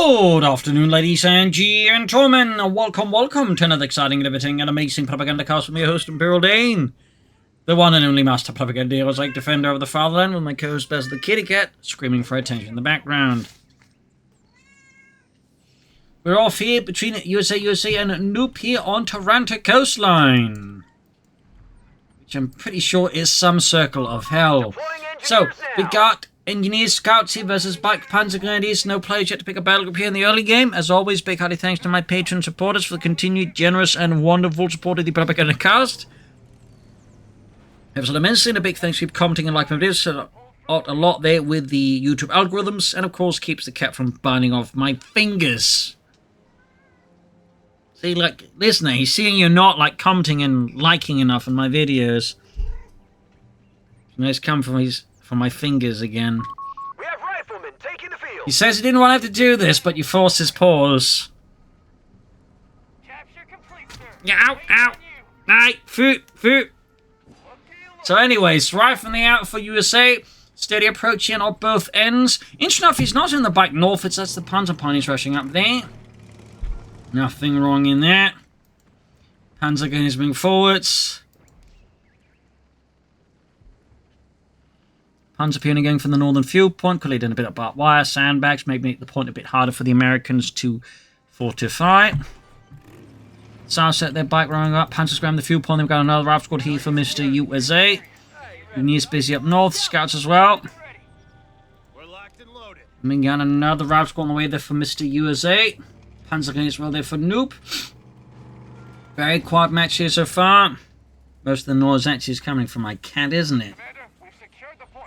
Good afternoon, ladies and gentlemen. Welcome to another exciting, riveting, and amazing Propagandacast with me, host Imperial Dane, the one and only master propaganderos, like defender of the fatherland, with my co-host Baz the Kitty Cat, screaming for attention in the background. We're off here between UsaUsa and Noop here on Taranto Coastline, which I'm pretty sure is some circle of hell. So, we got Engineers, Scouts here versus Bike Panzer Grenadiers. No players yet to pick a battle group here in the early game. As always, big hearty thanks to my patron supporters for the continued generous and wonderful support of the Propagandacast. Helps out immensely, and a big thanks to keep commenting and liking my videos. So a lot there with the YouTube algorithms, and of course keeps the cat from biting off my fingers. See, like, listener, he's seeing you're not, like, commenting and liking enough on my videos. Nice come from my fingers again. We have riflemen taking the field. He says he didn't want to have to do this, but you forced his paws. Capture complete, sir. Yeah, ow. Aye, foot. So anyways, right from the out for USA. Steady approach here on both ends. Interesting enough, he's not in the back north. That's the Panzer ponies rushing up there. Nothing wrong in that. Panzer gun is moving forwards. Panzer Peony going from the northern fuel point, could lead in a bit of barbed wire, sandbags, maybe make the point a bit harder for the Americans to fortify. South set their bike rolling up, Panzer's grabbing the fuel point, they've got another rifle squad here for Mr. USA. Uni's busy up north, Scouts as well. We're locked and loaded. And we got another rifle squad on the way there for Mr. USA. Panzer gun as well there for Noop. Very quiet match here so far. Most of the noise actually is coming from my cat, isn't it? We've secured the point.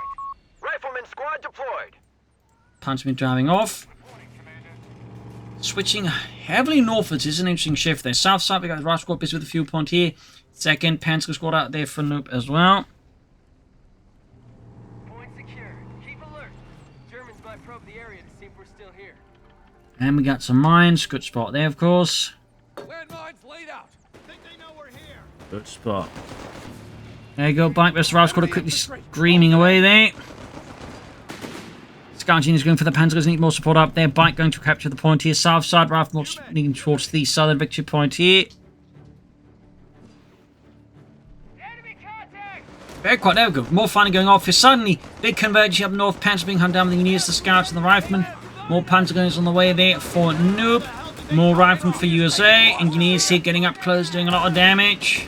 Rifleman squad deployed. Panzer been driving off. Switching heavily northwards is an interesting shift there. South side, we got the rifle squad busy with the fuel point here. Second, Panzer squad out there for Noop as well. Point secured. Keep alert. Germans might probe the area to see if we're still here. And we got some mines. Good spot there, of course. Landmines laid out. Think they know we're here. Good spot. There you go, Bike versus Rifle Squad quickly screaming away there. Scout Engineers going for the Panzers, need more support up there. Bike going to capture the point here. South side, Rifle leading towards the southern victory point here. Enemy contact. Very quiet, there we go. More fighting going off here. Suddenly, big convergence up north. Panzer being hunt down with the Engineers, the Scouts, and the Riflemen. More Panzer guns on the way there for Noob. More Riflemen for USA. Engineers here getting up close, doing a lot of damage.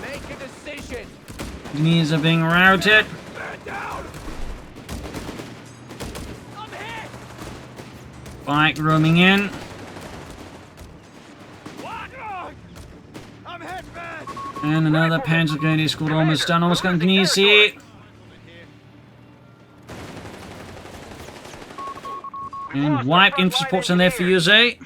Make a decision. Engineers are being routed. Man down. I'm hit. Bike roaming in. What? I'm hit, man. And another Panzer Grenadier squad almost done. Almost got Engineers here. And wiped in for supports in there for USA.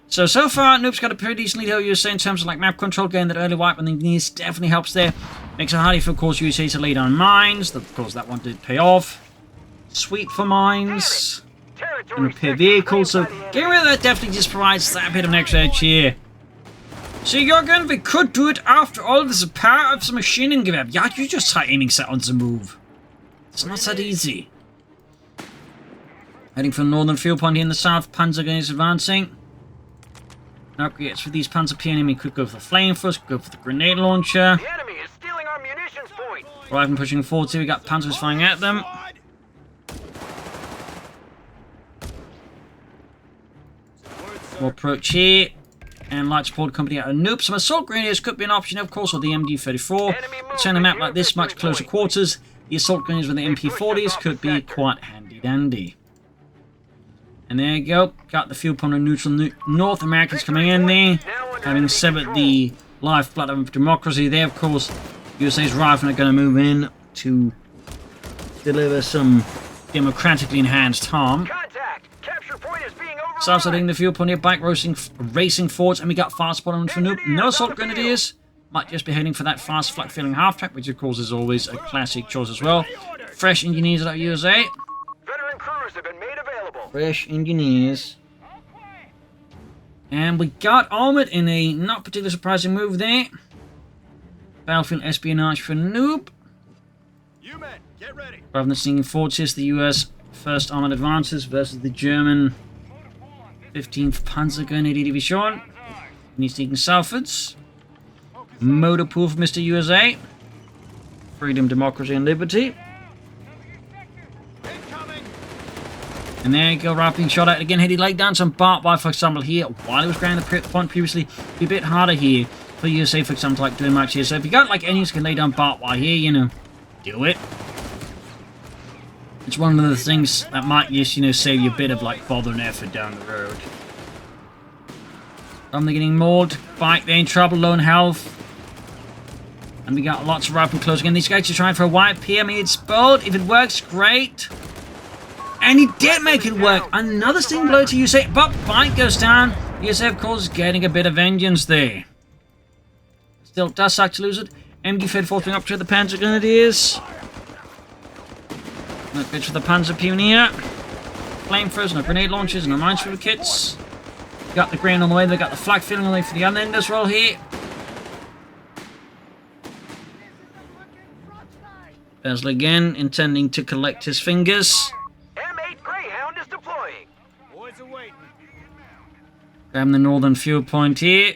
So far, Noob's got a pretty decent lead over USA in terms of like map control, getting that early wipe on the Engineers definitely helps there. Makes it harder for, of course, USA to lead on mines. Of course, that one did pay off. Sweet for mines. And repair vehicles, so getting rid of that definitely just provides that bit of an extra edge here. So you're going to be could do it after all. There's a power of some machining give up. Yeah, you just try aiming set on the move. It's not that easy. Heading from northern field point here in the south, Panzer gun is advancing. Upgrades for these Panzer PNM, we could go for the flamethrowers, could go for the grenade launcher. The enemy is stealing our munitions point. Right, I'm pushing forward here, we got Panzers firing at them. More approach here. And light support company out of Noop. Some assault grenadiers could be an option, of course, or the MD-34. Turn a map like this, much closer quarters. The assault grenadiers with the MP-40s could be quite handy-dandy. And there you go. Got the fuel point of neutral North Americans coming in there. Having severed the lifeblood of democracy there, of course. USA's Riflemen are going to move in to deliver some democratically enhanced harm. Southsiding the fuel point here, bike racing forwards, and we got fast spot on for Noop. No assault grenadiers. Might just be heading for that fast flat feeling half track, which of course is always a classic choice as well. Fresh engineers out of USA. Veteran crews have been made available. Fresh engineers. And we got Armoured in a not particularly surprising move there. Battlefield espionage for Noob. Rather than sneaking fortress, the US 1st Armored advances versus the German 15th Panzer Grenadier Division. And he's sneaking southwards. Motor pool for Mr. USA. Freedom, democracy, and liberty. And there you go, wrapping shot at again. Had he laid down some barbed wire, for example, here, while he was grounding the point previously, it'd be a bit harder here for USA, for example, like doing much here. So if you got like any who can lay down barbed wire here, you know, do it. It's one of the things that might just, you know, save you a bit of like bother and effort down the road. They're getting mauled. Bike, they're in trouble, low in health. And we got lots of rapid close again. These guys are trying for a wipe here. I mean, it's bold. If it works, great. And he did make it work. Another sting blow to USA, but Bike goes down. USA, of course, is getting a bit of vengeance there. Still does suck to lose it. MD-34 up to the Panzer Grenadiers. No good for the Panzer Pioneer. Flamethrowers, no grenade launchers, no minesweeper kits. Got the Greyhound on the way. They got the flak filling on the way for the other end as well here. Bezel again, intending to collect his fingers. M8 Greyhound is deploying. Boys are waiting. Grab the northern fuel point here.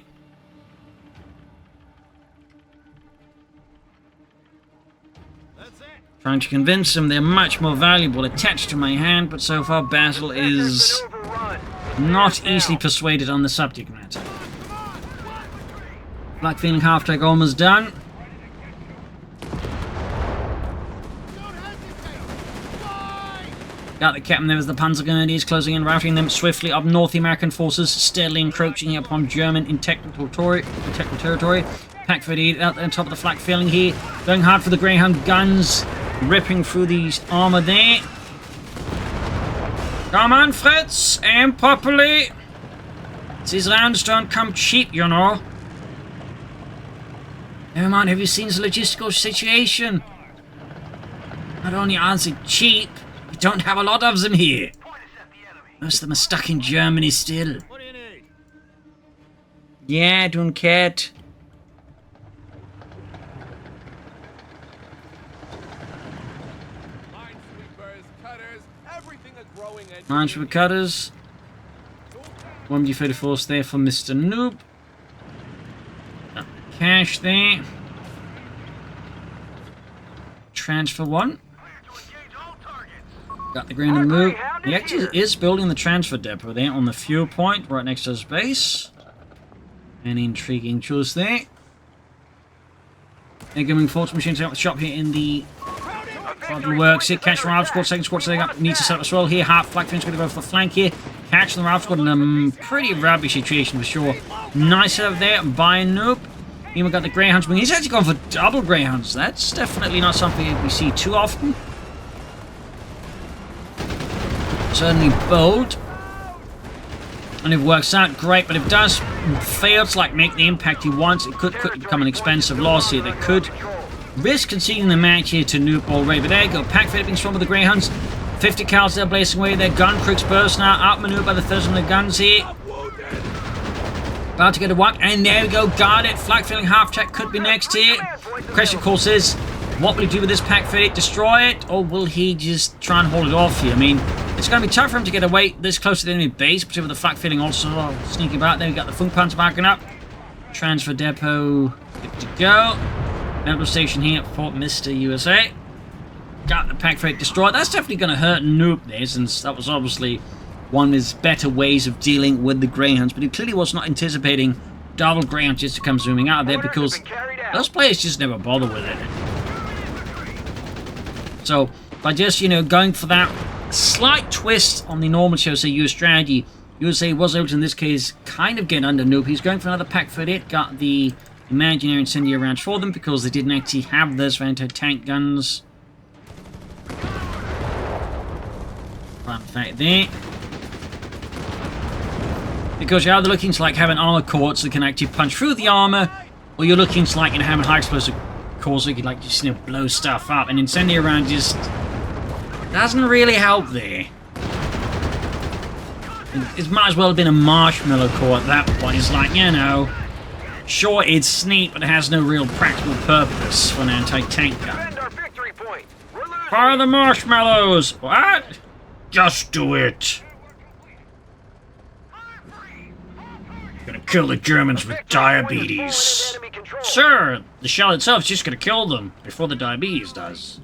That's it. Trying to convince them they're much more valuable attached to my hand, but so far Basil is not easily persuaded on the subject matter. Black feeling half-track almost done. Got the captain there as the Panzer Grenadiers closing in, routing them swiftly up north. The American forces steadily encroaching upon German in technical territory. Pack 38 out on top of the flak filling here. Going hard for the Greyhound guns. Ripping through the armor there. Come on, Fritz. Aim properly. These rounds don't come cheap, you know. Never mind, have you seen the logistical situation? Not only aren't they cheap, we don't have a lot of them here. Most of them are stuck in Germany still. What do you need? Yeah, don't care. Minesweepers, cutters, everything a growing engine. Minesweeper cutters. 1MG34's there for Mr. Noob. Got the cash there. Transfer one. Got the green to move. He actually is building the transfer depot there on the fuel point right next to his base. An intriguing choice there. Incoming force machines out the shop here in the bottom works here. Catch the Ralph squad, second squad, so they got needs to set up as well here. Half flank finish going to go for the flank here. Catch the Ralph squad in a pretty rubbish situation for sure. Nice setup there by Noob. We've got the Greyhounds. He's actually gone for double Greyhounds. That's definitely not something we see too often. Certainly bold. And if it works out, great. But if it does fail to like make the impact he wants, it could become an expensive loss here. They could risk conceding the match here to Noob already. But there you go. Pack fit being strong with the Greyhounds. 50 cals there blazing away. Their gun crooks burst now. Outmaneuvered by the thirds of the guns here. About to get a whack, and there we go, got it. Flak filling half track could be next here. Question, of course, is what will he do with this pack fit? Destroy it, or will he just try and hold it off here? I mean, it's going to be tough for him to get away this close to the enemy base, particularly with the flak filling also sneaking about. There we got the Funk Panzer backing up. Transfer depot, good to go. Medical station here for Mr. USA. Got the pack fit destroyed. That's definitely going to hurt Noob there, since that was obviously one of his better ways of dealing with the Greyhounds, but he clearly was not anticipating double Greyhounds just to come zooming out of there, because those players just never bother with it. So by just, you know, going for that slight twist on the normal, shall we say, US strategy, USA was able to, in this case, kind of get under Noob. He's going for another pack for it. Got the imaginary incendiary rounds for them because they didn't actually have those anti-tank guns. Right, fact there. Because you're either looking to like have an armor core so they can actually punch through the armor, or you're looking to like having high explosive cores so you can like just, you know, blow stuff up. And incendiary round just doesn't really help there. It might as well have been a marshmallow core at that point. It's like, you know, sure it's neat, but it has no real practical purpose for an anti-tank gun. point. We're losing. Fire the marshmallows! What? Just do it. Gonna kill the Germans with diabetes. Sir, the shell itself is just gonna kill them before the diabetes does.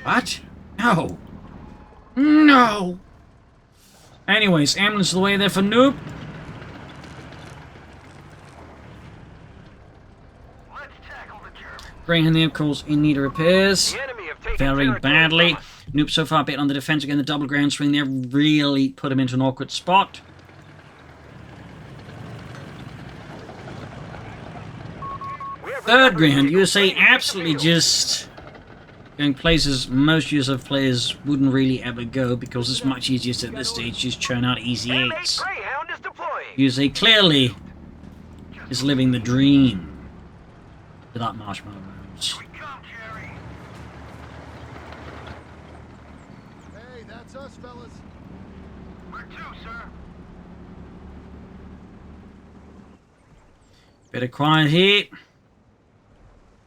What? No. No. Anyways, ambulance the way there for Noob. Greyhound there, of course, in need of repairs. Very badly. Noob so far a bit on the defense again. The double ground swing there really put him into an awkward spot. Third Greyhound, USA absolutely just going places most USF players wouldn't really ever go because it's much easier to, at this stage, just churn out easy 8s. USA clearly is living the dream without marshmallow rounds. Hey, that's us, fellas. Where to, sir? Bit of quiet here.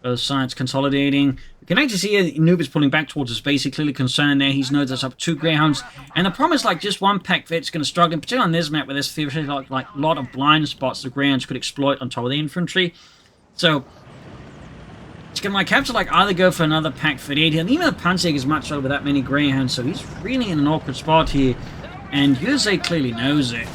Both sides consolidating. We can actually see Noob is pulling back towards his base. He's clearly concerned there. He's knows there's up 2 Greyhounds. And the problem is like just one pack fit's going to struggle, particularly on this map where there's like a lot of blind spots the Greyhounds could exploit on top of the infantry. So it's going to like have to like either go for another pack fit 8 here. And even the Panzer is much over that many Greyhounds, so he's really in an awkward spot here. And USA clearly knows it.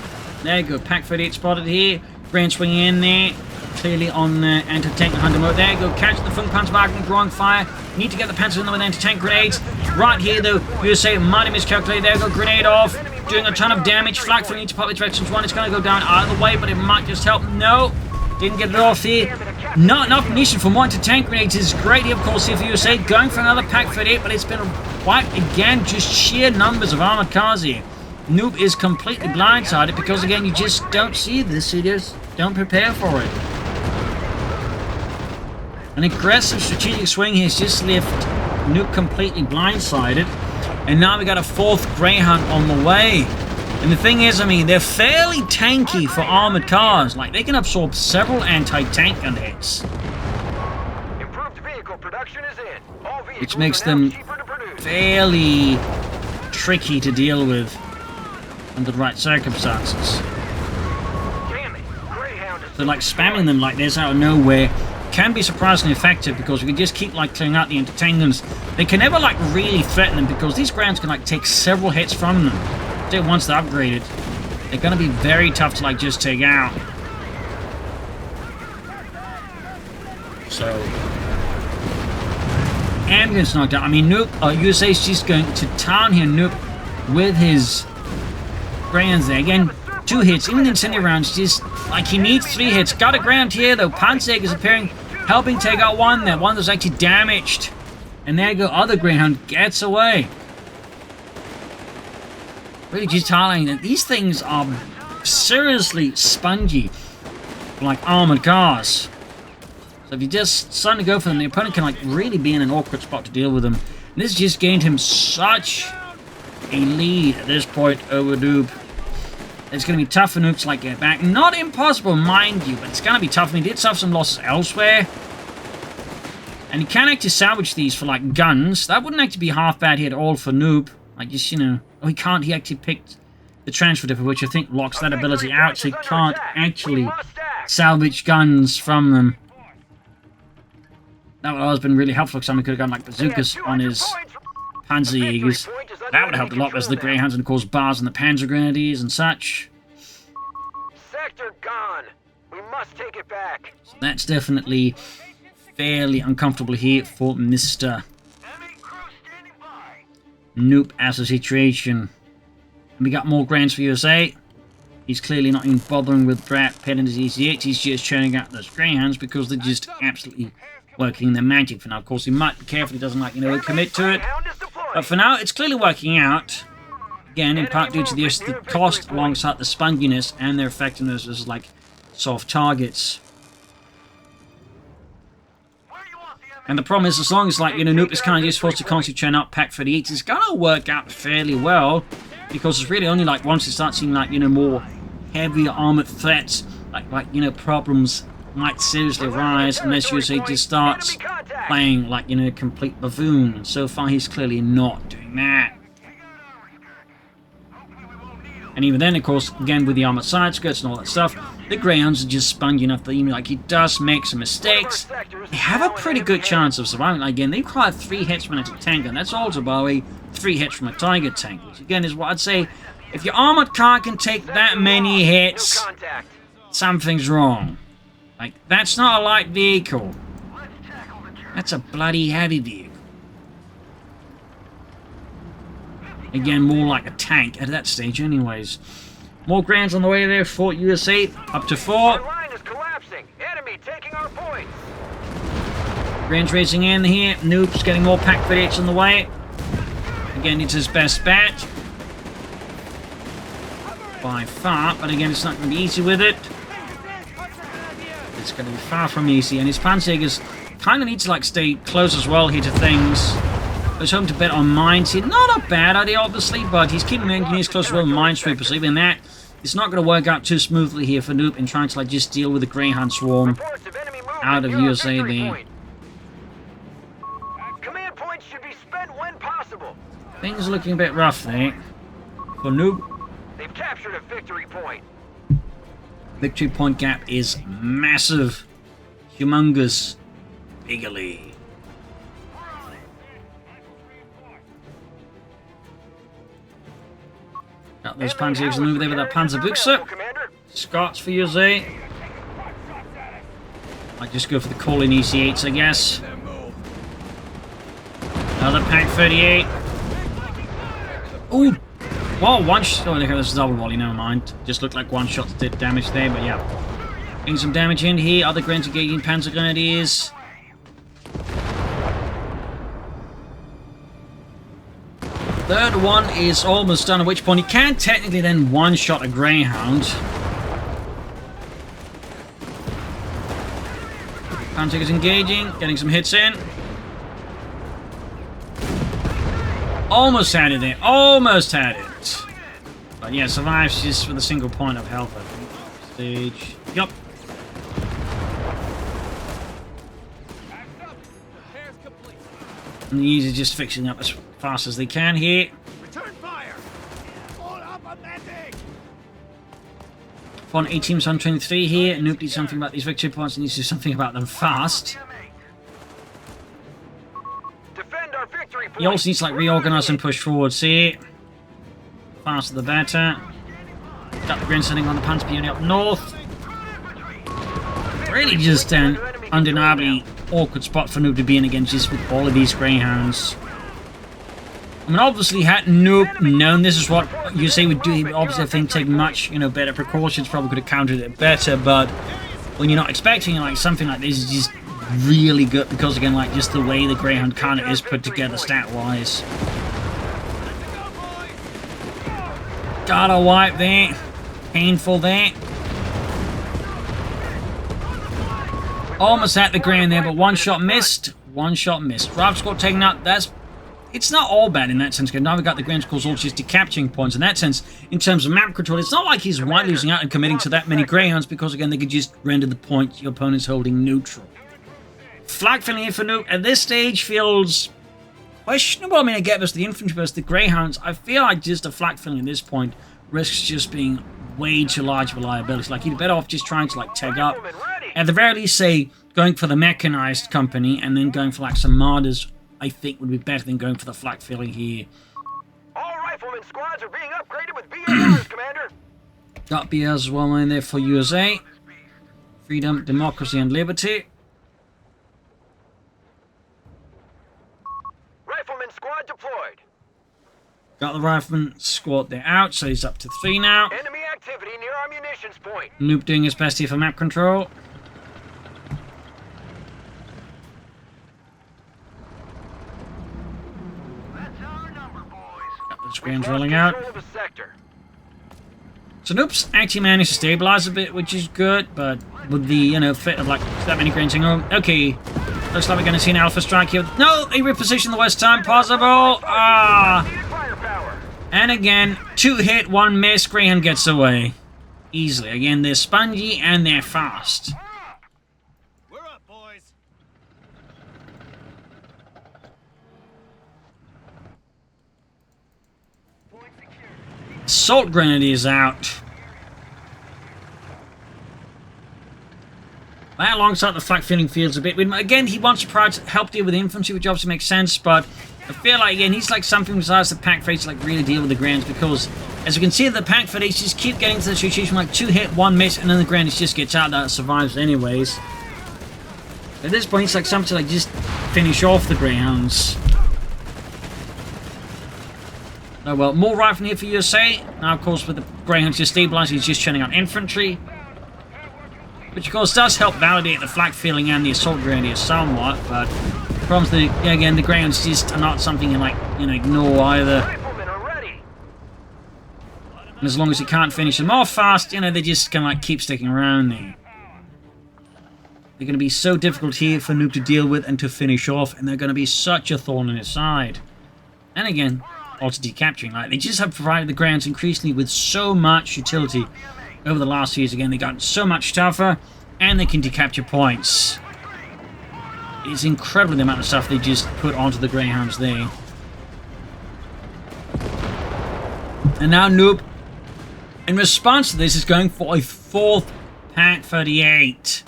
There you go, pack fit 8 spotted here. Greyhound swinging in there. Clearly on anti-tank hunter mode. There you go, catch the Funkpanzerwagen, drawing fire. Need to get the Panzer in there with anti-tank grenades. Right here though, USA might have miscalculated. There you go, grenade off. Doing a ton of damage. Flak for need to pop the directions 1. It's going to go down either way, but it might just help. No, didn't get it off here. Not enough munition for 1 anti-tank grenades is great here, of course, here for USA. Going for another pack for it, but it's been quite, again, just sheer numbers of armored cars here. Noob is completely blindsided because, again, you just don't see this. You just don't prepare for it. An aggressive strategic swing here has just left Noob completely blindsided. And now we got a 4th Greyhound on the way. And the thing is, I mean, they're fairly tanky for armored cars. Like, they can absorb several anti-tank gun hits. Improved vehicle production is in. All vehicles Which makes are now them cheaper to produce. fairly tricky to deal with under the right circumstances. Damn it. Greyhound is So, like, spamming them like this out of nowhere can be surprisingly effective because we can just keep like clearing out the anti-tank guns. They can never like really threaten them because these grounds can like take several hits from them. Once they're upgraded, they're going to be very tough to like just take out. So ambulance knocked out. I mean, Noob, USA's just going to town here. Noob with his Greyhounds there again. 2 hits, even the incendiary rounds, just like he needs 3 hits. Got a ground here though. Panzer is appearing, helping take out 1 there. 1 was actually damaged. And there you go, other Greyhound gets away. Really just highlighting that these things are seriously spongy, like armored cars. So if you just suddenly go for them, the opponent can like really be in an awkward spot to deal with them. And this just gained him such a lead at this point over Noob. It's going to be tough for Noob to like get back. Not impossible, mind you, but it's going to be tough. I mean, he did suffer some losses elsewhere. And he can actually salvage these for like guns. That wouldn't actually be half bad here at all for Noob. Like just, you know, oh, he can't. He actually picked the transfer dipper, which I think locks that ability out, so he can't actually salvage guns from them. That would have been really helpful because someone could have gotten like bazookas on his Panzerjägers. That would have helped a lot as the Greyhounds and of course bars and the Panzer Grenadiers and such. sector gone. We must take it back. So that's definitely fairly uncomfortable here for Mr. Noob as a situation. And we got more grants for USA. He's clearly not even bothering with Brad Pitt and his EC8. He's just churning out those Greyhounds because they're just absolutely working their magic for now. Of course, he might be careful he doesn't, like, you know, commit to it. But for now, it's clearly working out. Again, in part due to the cost alongside the sponginess and their effectiveness as, like, soft targets. And the problem is, as long as, like, you know, Noob is kind of just forced to constantly churn out Pack 38, it's going to work out fairly well. Because it's really only, like, once you start seeing, like, you know, more heavier armored threats, like you know, problems might seriously rise unless USA just starts playing like, a complete buffoon. And so far, he's clearly not doing that. And even then, of course, again with the armored side skirts and all that stuff, the Greyhounds are just spongy enough that even like he does make some mistakes, they have a pretty good chance of surviving. Again, they require 3 hits from an anti-tank gun. That's also, by the way, 3 hits from a Tiger tank, which again is what I'd say. If your armored car can take that many hits, something's wrong. Like, that's not a light vehicle. That's a bloody heavy vehicle. Again, more like a tank at that stage anyways. More Greyhounds on the way there. Fort USA up to 4. Greyhounds racing in here. Noob's getting more pack 38s on the way. Again, it's his best bet. By far, but again, it's not going to be easy with it. It's going to be far from easy, and his Panzerjägers kind of need to like stay close as well here to things. I was hoping to bet on mines here. Not a bad idea, obviously, but he's keeping the engineers close as well, minesweepers. Even that, it's not going to work out too smoothly here for Noob in trying to like just deal with the Greyhound swarm out of USA there. Command points should be spent when possible. Things are looking a bit rough there for Noob. They've captured a victory point. Victory point gap is massive. Humongous. Bigly. Got those Panzers over there with that Panzerbuchse. Scots for USA. Might just go for the Colin EC8s, I guess. Another Pack 38. Ooh! Whoa, one shot. Oh, look at this double volley, never mind. Just looked like one shot did damage there, but yeah. Getting some damage in here. Other Greyhounds engaging Panzer Grenadiers. Third one is almost done, at which point he can technically then one-shot a Greyhound. Panzer is engaging, getting some hits in. Almost had it there, almost had it. But yeah, survives just with a single point of health, I think. Stage. Yup. And these are just fixing up as fast as they can here. Return fire! All up on landing! On 8 teams 123 here. Noob needs something about these victory points and needs to do something about them fast. Defend our victory point. He also needs to like reorganize and push forward. See? Faster the better. Got the Grin sitting on the Panzer unit up north. Really just an undeniably awkward spot for Noob to be in against just with all of these Greyhounds. I mean, obviously, had Noob known this is what USA would do, he would obviously, I think, take much, better precautions, probably could have countered it better, but when you're not expecting, like, something like this is just really good, because, again, like, just the way the Greyhound kind of is put together stat-wise. Got a wipe there. Painful there. Almost had the Greyhound there, but one shot missed. One shot missed. Rifle squad taken out. It's not all bad in that sense, because now we've got the Greyhound squads all just decapturing points. In that sense, in terms of map control, it's not like he's white losing out and committing to that many Greyhounds, because again, they could just render the point your opponent's holding neutral. Flag filling in for Nuke at this stage feels questionable. I mean, I get this, the infantry versus the Greyhounds. I feel like just a flag filling at this point risks just being way too large of a liability. Like, he'd better off just trying to, like, tag up. At the very least, say, going for the mechanized company and then going for, like, some martyrs, I think would be better than going for the flak filling here. All rifleman squads are being upgraded with BARs, Commander. Got BARs as well in there for USA. Freedom, democracy, and liberty. Rifleman squad deployed. Got the rifleman squad there out, so he's up to 3 now. Enemy activity near our munitions point. Noob doing his best here for map control. Got the screens rolling out. So Noob's actually managed to stabilize a bit, which is good, but with the, fit of like that many grains home. Okay, looks like we're going to see an alpha strike here. No, they reposition the west time possible. And again, 2 hit, 1 miss. . Greyhound gets away easily. Again, they're spongy and they're fast. Assault Grenadiers out. That alongside the flak filling fields a bit. Again, he wants to help deal with the infantry, which obviously makes sense, but I feel like, again, he's like something besides the pack phase to like really deal with the Greyhounds, because as you can see, the pack phase just keep getting to the situation like 2 hit, 1 miss, and then the Greyhounds just gets out that survives anyways. At this point, it's like something to like just finish off the Greyhounds. Oh well, more rifle here for USA. Now, of course, with the Greyhounds just stabilizing, he's just churning out infantry. Which, of course, does help validate the flak filling and the assault grenadiers somewhat, but the problem's that, again, the Greyhounds just are not something you, like, ignore either. And as long as you can't finish them off fast, they just kind of, like, keep sticking around there. They're going to be so difficult here for Noob to deal with and to finish off, and they're going to be such a thorn in his side. And again, also decapturing. Like, they just have provided the Greyhounds increasingly with so much utility over the last few years. Again, they've gotten so much tougher, and they can decapture points. It's incredible the amount of stuff they just put onto the Greyhounds there. And now Noob, in response to this, is going for a 4th Pack 38.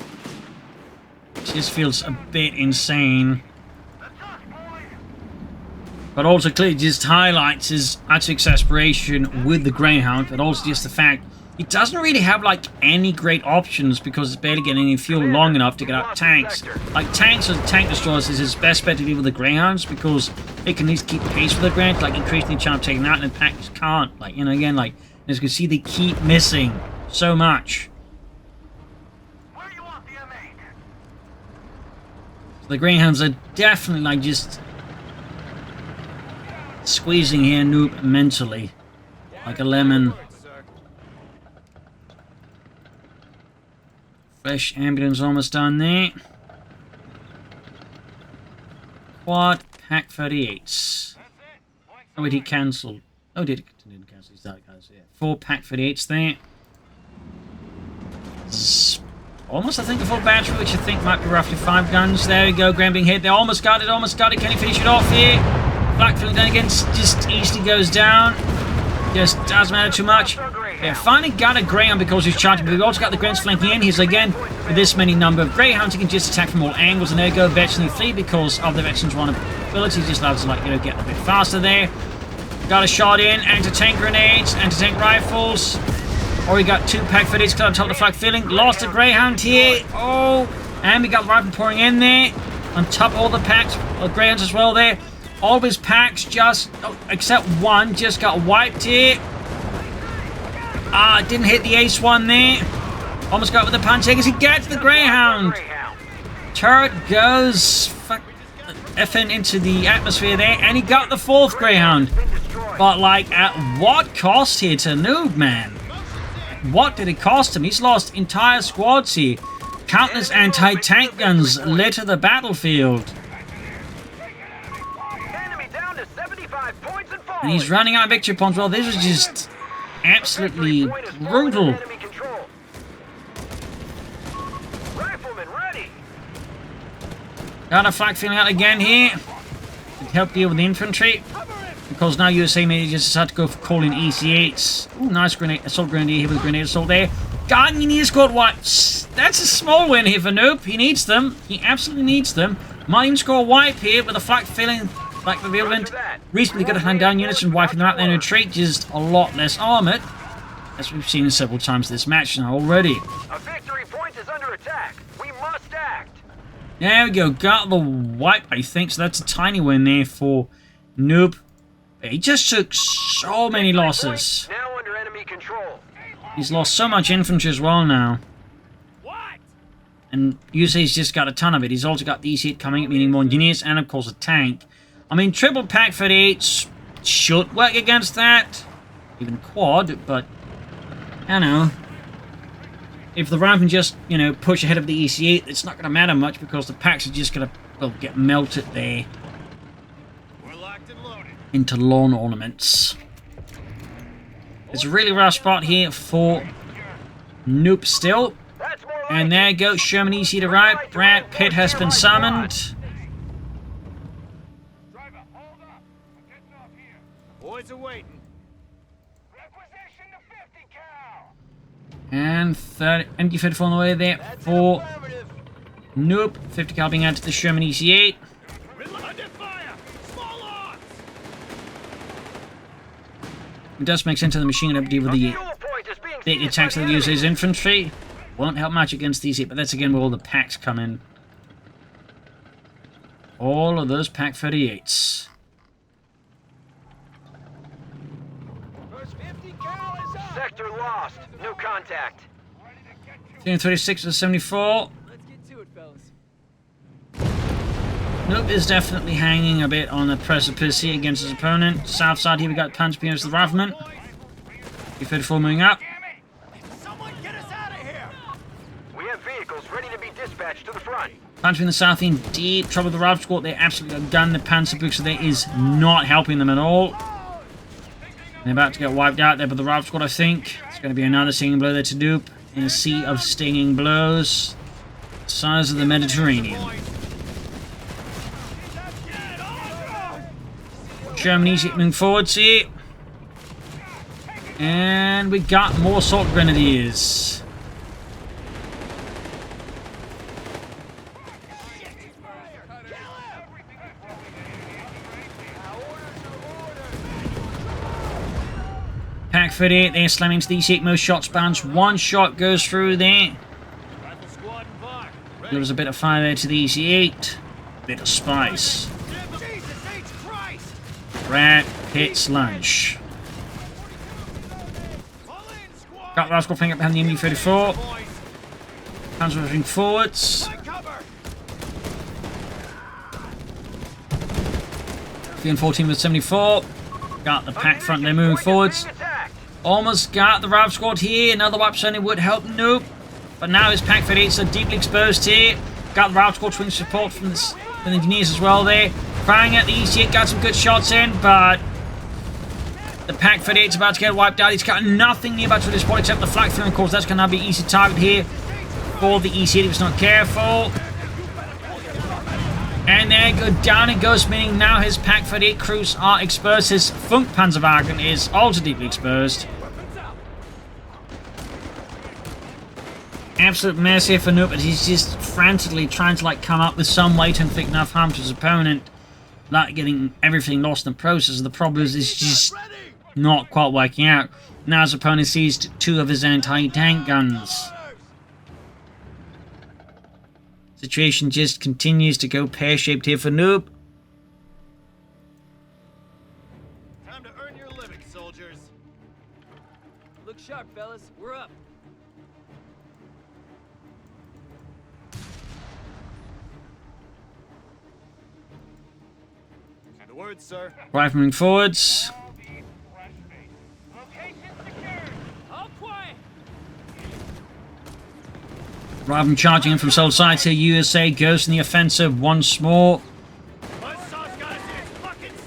It just feels a bit insane. But also clearly just highlights his utter exasperation with the Greyhound, but also just the fact he doesn't really have like any great options because it's barely getting any fuel long enough to get out tanks. Like tanks or tank destroyers is his best bet to deal with the Greyhounds because it can at least keep pace with the Greyhounds, like increasing the chance of taking out, and packs can't. Like, again, like as you can see, they keep missing so much. So the Greyhounds are definitely like just squeezing here Noob mentally like a lemon. Fresh ambulance almost done there. Quad Pack 38s. Oh wait, he cancelled. Oh, didn't cancel. He's that guys. Yeah. 4 Pack 38s there. Almost, I think, a full battery, which I think might be roughly 5 guns. There we go. Graham being hit. They almost got it. Almost got it. Can he finish it off here? Black filling down again. Just easily goes down. Just doesn't matter too much. Yeah, finally got a Greyhound because he's charging, but we've also got the Greyhounds flanking in. He's again, with this many number of Greyhounds, he can just attack from all angles, and there you go, veteran flee because of the veteran's one ability. Just allows to, like, get a bit faster there. Got a shot in, anti-tank grenades, anti-tank rifles. Or we got 2 Pack 38s cut on top of the flak filling. Lost a Greyhound here. Oh, and we got rifle pouring in there. On top of all the packs, Greyhounds as well there. All of his packs just, except one, just got wiped here. Didn't hit the ace one there. Almost got with the punch as he gets the Greyhound. Turret goes effing into the atmosphere there, and he got the 4th Greyhound. But like, at what cost here to Noob, man? What did it cost him? He's lost entire squads here. Countless anti-tank guns litter the battlefield. And he's running out of victory points. Well, this was just absolutely brutal. Got a flak filling out again here. To help deal with the infantry. Because now USA may just decide to go for calling EC8s. Ooh, nice grenade, assault grenade here with grenade assault there. God, you need a squad wipes. That's a small win here for Noob. He needs them. He absolutely needs them. Might even score a wipe here with a flak filling. Like the Vilvent. Recently got to hand down units and wiping them out in retreat. Just a lot less armoured. As we've seen several times this match now already. A victory point is under attack. We must act. There we go. Got the wipe, I think. So that's a tiny win there for Noob. He just took so many losses. Now under enemy control. He's lost so much infantry as well now. And USA's just got a ton of it. He's also got the EC8 coming up, meaning more engineers, and of course a tank. I mean, triple Pack 38s should work against that. Even quad, but I don't know. If the round can just, push ahead of the EC8, it's not going to matter much because the packs are just going to, well, get melted there. We're locked and loaded. Into lawn ornaments. It's a really rough spot here for Noob still. And there you go, Sherman EC to right. Brad Pitt has been summoned. Boys are waiting. And MD-34 on the way there for Nope. 50 cal being added to the Sherman EC-8. It does make sense to the machine gun to deal with the big attacks that uses infantry. Won't help much against these, but that's again where all the packs come in. All of those Pack 38s. Sector lost. No contact. 36 to 74. Let's get to it, fellas. Nope is definitely hanging a bit on the precipice here against his opponent. South side here we got Punch against the Rifleman. U-34 moving up. Someone get us out of here! We have vehicles ready to be dispatched to the front. Punch in the south in deep trouble with the Rav Squad. They absolutely gun the Panzerbrücke, so that is not helping them at all. They're about to get wiped out there, but the Rav Squad, I think, it's going to be another stinging blow there to Dupe in a sea of stinging blows. Size of the Mediterranean. Germany's moving forwards here. And we got more assault grenadiers. Pack 38, they're slamming into the EC-8, most shots bounce. One shot goes through there. There was a bit of fire there to the EC-8. Bit of spice. Rat hits lunch. Got the rascal playing up behind the MD-34. Hands moving forwards. VN-14 with 74. Got the pack front, they're moving forwards. Almost got the Rav Squad here. Another wipe certainly would help. Nope. But now his Pack 38s are deeply exposed here. Got the Rav Squad swing support from the engineers as well there. Firing at the EC-8, got some good shots in, but the Pack 38's about to get wiped out. He's got nothing nearby to this point except the flak through, and of course that's going to be an easy target here for the EC-8 if it's not careful. And there, go down it goes, meaning now his Pack 38 crews are exposed. His Funk Panzerwagen is also deeply exposed. Absolute mess here for Noop, but he's just frantically trying to come up with some way to inflict enough harm to his opponent without getting everything lost in the process. The problem is it's just not quite working out. Now his opponent seized 2 of his anti-tank guns. Situation just continues to go pear-shaped here for Noob. Time to earn your living, soldiers. Look sharp, fellas. We're up. The word, sir. Rifleman forwards. All quiet. Rather than charging in from south sides here, USA goes in the offensive once more.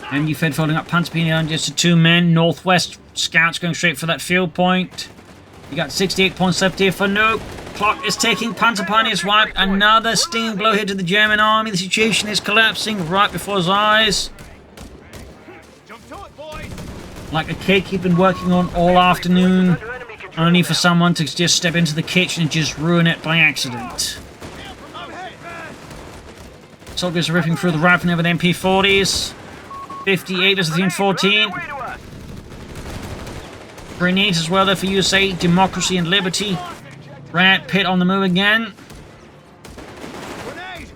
MD-Fed folding up Panzerpini on just to 2 men. Northwest scouts going straight for that field point. You got 68 points left here for Noob. Clock is ticking. Panzerpini is wiped. Another stinging blow here to the German army. The situation is collapsing right before his eyes. Like a cake he'd been working on all afternoon, only for someone to just step into the kitchen and just ruin it by accident. Soldiers are ripping through the riflemen with MP40s. 58 versus the N14. Grenades as well there for USA, Democracy and Liberty. Rat Pit on the move again.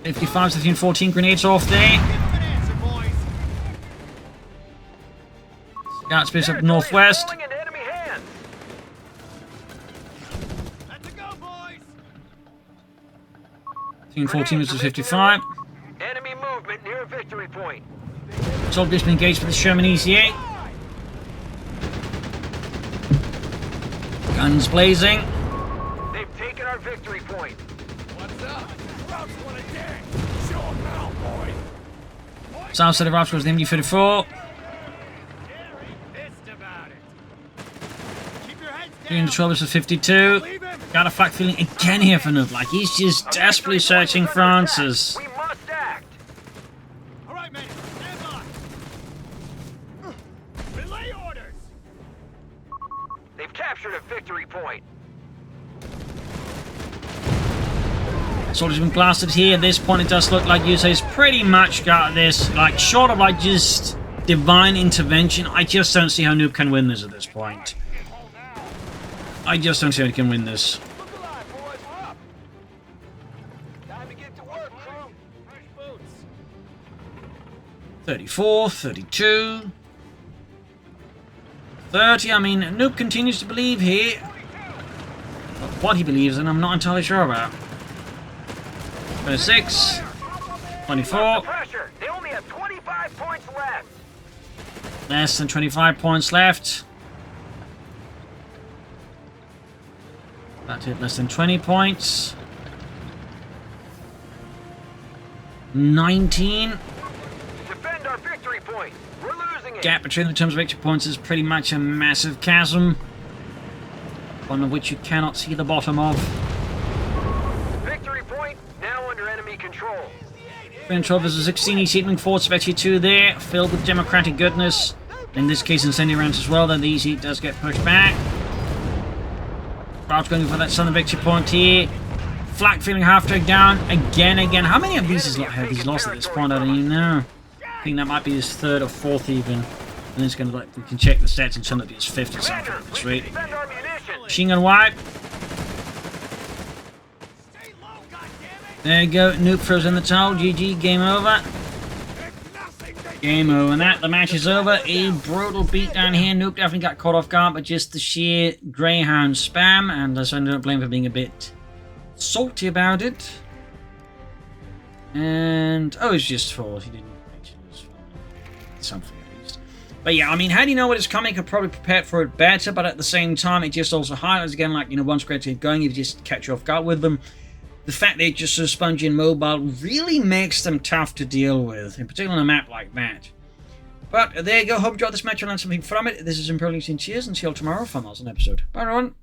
55 to the N14, grenades off there. Scouts base up northwest. Team 14 versus 55. Enemy movement near a victory point. Soldiers been engaged with the Sherman EC-8. Guns blazing. They've taken our victory point. What's up? Routes want to dig. Show 'em now, boy. South side of Routes was the MD-34. Doing the 12 versus 52. Got a flak feeling again here for Noob. Like he's just desperately searching for answers. We must act. All right, man. Stand by. Relay orders. They've captured a victory point. Soldiers been blasted here. At this point, it does look like USA's pretty much got this. Like, short of like just divine intervention, I just don't see how Noob can win this at this point. I just don't see how he can win this. Look alive, boys. We're up. Time to get to work, crew. Fresh boots. 34, 32, 30. I mean, Noob continues to believe here. But what he believes in, I'm not entirely sure about. 26, 24. Pressure. They only have 25 points left. Less than 25 points left. That's it, less than 20 points. 19. Defend our victory point. We're losing it. Gap between the terms of victory points is pretty much a massive chasm, one of which you cannot see the bottom of. Victory point now under enemy control. 12 versus 16 East Heatman forts, Vecchi 2 there, filled with democratic goodness. In this case, incendiary rounds as well, then the East Heat does get pushed back. Crouch going for that southern victory point here. Flak feeling half dragged down again. How many of these have he's lost at this point? I don't even know. I think that might be his third or fourth even. And it's going to like, we can check the stats and turn up to his fifth or something. That's right. Defend our munitions. Machine gun wipe. There you go. Noob throws in the towel. GG. Game over. Game over. And that, the match is over. A brutal beatdown here. Noob definitely got caught off guard, but just the sheer Greyhound spam. And I ended up blaming for being a bit salty about it. And oh, it's just for he didn't actually lose something at least. But yeah, I mean, how do you know what is coming? Could probably prepare for it better, but at the same time, it just also highlights again, like, you know, once great to get going, if you just catch you off guard with them. The fact they're just so spongy and mobile really makes them tough to deal with, in particular on a map like that. But there you go. Hope you enjoyed this match and learned something from it. This is Imperial Cheers, and see you all tomorrow for an episode. Bye, everyone.